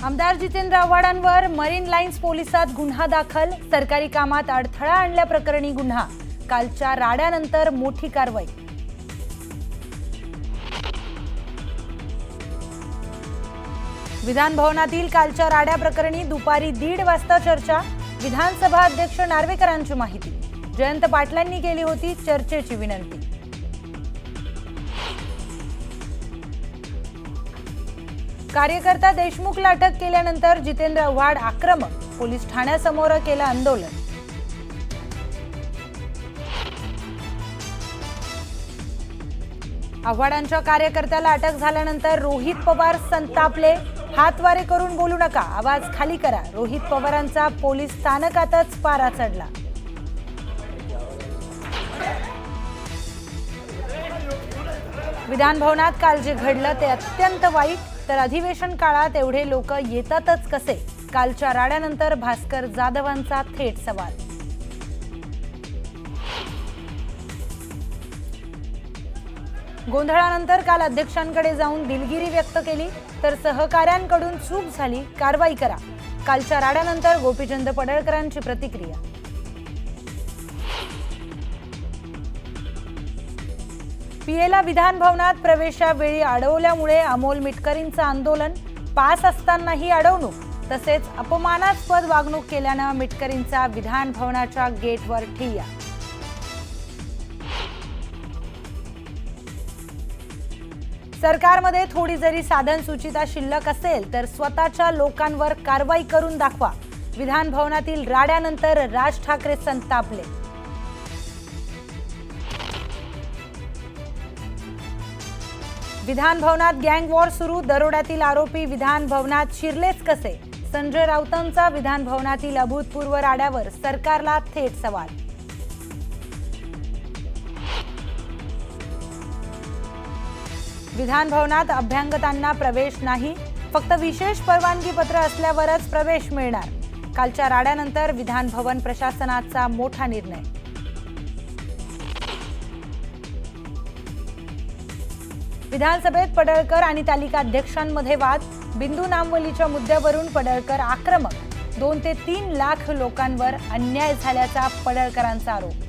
आमदार Jitendra आव्हाडांवर marine lines पोलिसात गुन्हा दाखल। सरकारी कामात अडथळा आणल्याप्रकरणी गुन्हा। कालच्या राड्यानंतर मोठी कारवाई। विधान भवनातील कालच्या राड्याप्रकरणी दुपारी 1:30 वाजता चर्चा। विधानसभा अध्यक्ष नार्वेकरांची माहिती। जयंत पाटलांनी केली होती चर्चेची विनंती। कार्यकर्ता देशमुखला अटक केल्यानंतर जितेंद्र आव्हाड आक्रमक। पोलीस ठाण्यासमोर केलं आंदोलन। आव्हाडांच्या कार्यकर्त्याला अटक झाल्यानंतर रोहित पवार संतापले। हातवारे करून बोलू नका, आवाज खाली करा। रोहित पवारांचा पोलीस स्थानकातच पारा चढला। विधान भवनात काल जे घडलं ते अत्यंत वाईट। तर अधिवेशन काळात एवढे लोक येतातच कसे? कालच्या राड्यानंतर भास्कर जाधवांचा थेट सवाल। गोंधळानंतर काल अध्यक्षांकडे जाऊन दिलगिरी व्यक्त केली, तर सहकाऱ्यांकडून चूक झाली, कारवाई करा। कालच्या राड्यानंतर गोपीचंद पडळकरांची प्रतिक्रिया। पीएला विधान भवनात प्रवेशावेळी अडवल्यामुळे अमोल मिटकरींचं आंदोलन। पास असतानाही अडवणूक तसेच अपमानास्पद वागणूक केल्यानं मिटकरींचा विधान भवनाच्या गेटवर ठिय्या। सरकारमध्ये थोडी जरी साधन सुचिता शिल्लक असेल तर स्वतःच्या लोकांवर कारवाई करून दाखवा। विधान भवनातील राड्यानंतर राज ठाकरे संतापले। विधान भवनात गँग वॉर सुरू। दरोड्यातील आरोपी विधान भवनात शिरलेच कसे? संजय राऊतांचा विधान भवनातील अभूतपूर्व राड्यावर सरकारला थेट सवाल। विधान भवनात अभ्यंगतांना प्रवेश नाही, फक्त विशेष परवानगी पत्र असल्यावरच प्रवेश मिळणार। कालच्या राड्यानंतर विधान भवन प्रशासनाचा मोठा निर्णय। विधानसभेत पडळकर आणि तालिकाध्यक्षांमध्ये वाद। बिंदू नामवलीच्या मुद्द्यावरून पडळकर आक्रमक। 2 ते 3 लाख लोकांवर अन्याय झाल्याचा पडळकरांचा आरोप।